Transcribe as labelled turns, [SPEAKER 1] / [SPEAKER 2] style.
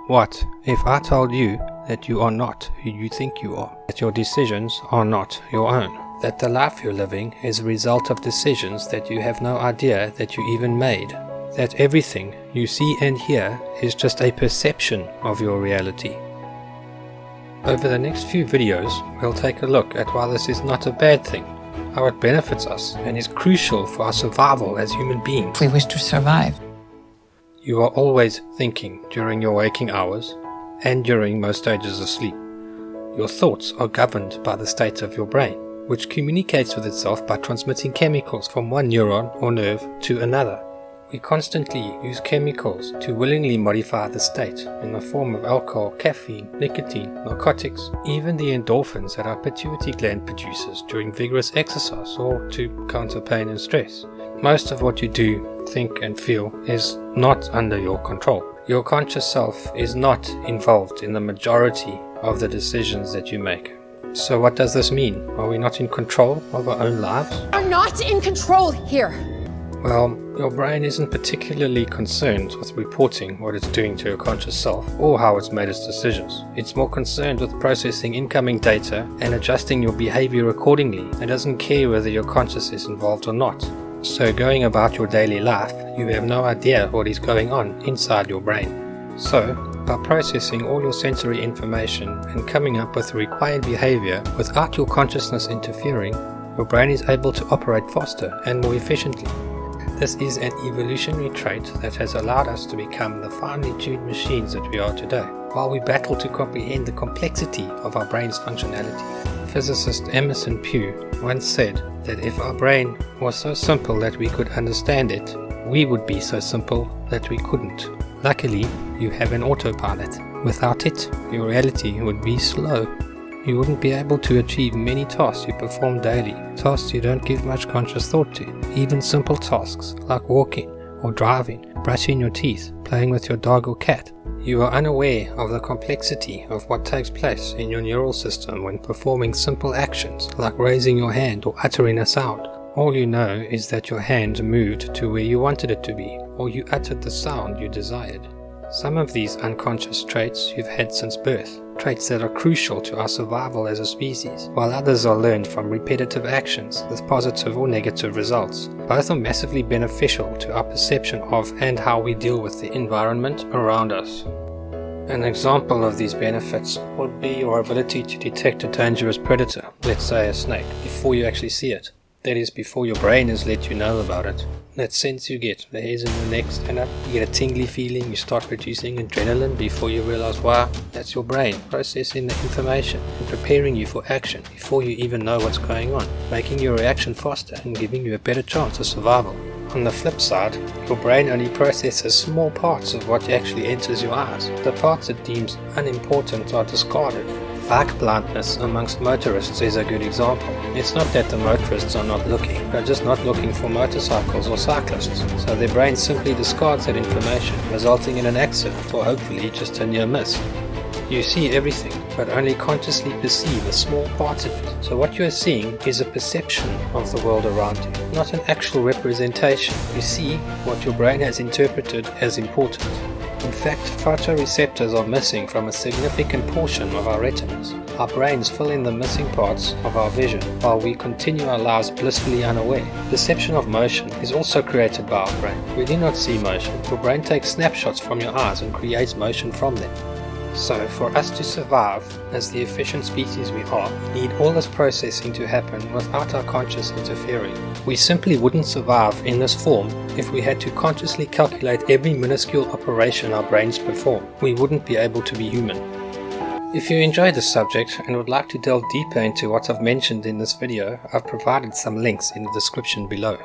[SPEAKER 1] What if I told you that you are not who you think you are, that your decisions are not your own, that the life you're living is a result of decisions that you have no idea that you even made, that everything you see and hear is just a perception of your reality? Over the next few videos, we'll take a look at why this is not a bad thing, how it benefits us and is crucial for our survival as human beings.
[SPEAKER 2] If we wish to survive.
[SPEAKER 1] You are always thinking during your waking hours and during most stages of sleep. Your thoughts are governed by the state of your brain, which communicates with itself by transmitting chemicals from one neuron or nerve to another. We constantly use chemicals to willingly modify the state in the form of alcohol, caffeine, nicotine, narcotics, even the endorphins that our pituitary gland produces during vigorous exercise or to counter pain and stress. Most of what you do, think and feel is not under your control. Your conscious self is not involved in the majority of the decisions that you make. So what does this mean? Are we not in control of our own lives?
[SPEAKER 3] We're not in control here.
[SPEAKER 1] Well, your brain isn't particularly concerned with reporting what it's doing to your conscious self or how it's made its decisions. It's more concerned with processing incoming data and adjusting your behavior accordingly. It doesn't care whether your conscious is involved or not. So going about your daily life, you have no idea what is going on inside your brain. So, by processing all your sensory information and coming up with the required behavior without your consciousness interfering, your brain is able to operate faster and more efficiently. This is an evolutionary trait that has allowed us to become the finely tuned machines that we are today, while we battle to comprehend the complexity of our brain's functionality. Physicist Emerson Pugh once said that if our brain was so simple that we could understand it, we would be so simple that we couldn't. Luckily, you have an autopilot. Without it, your reality would be slow. You wouldn't be able to achieve many tasks you perform daily, tasks you don't give much conscious thought to, even simple tasks like walking or driving, brushing your teeth, playing with your dog or cat. You are unaware of the complexity of what takes place in your neural system when performing simple actions like raising your hand or uttering a sound. All you know is that your hand moved to where you wanted it to be, or you uttered the sound you desired. Some of these unconscious traits you've had since birth, traits that are crucial to our survival as a species, while others are learned from repetitive actions with positive or negative results. Both are massively beneficial to our perception of and how we deal with the environment around us. An example of these benefits would be your ability to detect a dangerous predator, let's say a snake, before you actually see it. That is, before your brain has let you know about it. That sense you get, the hairs in your neck stand up, you get a tingly feeling, you start producing adrenaline before you realize why. That's your brain processing the information and preparing you for action before you even know what's going on, making your reaction faster and giving you a better chance of survival. On the flip side, your brain only processes small parts of what actually enters your eyes. The parts it deems unimportant are discarded. Bike blindness amongst motorists is a good example. It's not that the motorists are not looking, they're just not looking for motorcycles or cyclists, so their brain simply discards that information, resulting in an accident or hopefully just a near miss. You see everything, but only consciously perceive a small part of it. So what you are seeing is a perception of the world around you, not an actual representation. You see what your brain has interpreted as important. In fact, photoreceptors are missing from a significant portion of our retinas. Our brains fill in the missing parts of our vision, while we continue our lives blissfully unaware. Perception of motion is also created by our brain. We do not see motion. Your brain takes snapshots from your eyes and creates motion from them. So, for us to survive as the efficient species we are, we need all this processing to happen without our conscious interfering. We simply wouldn't survive in this form if we had to consciously calculate every minuscule operation our brains perform. We wouldn't be able to be human. If you enjoyed this subject and would like to delve deeper into what I've mentioned in this video, I've provided some links in the description below.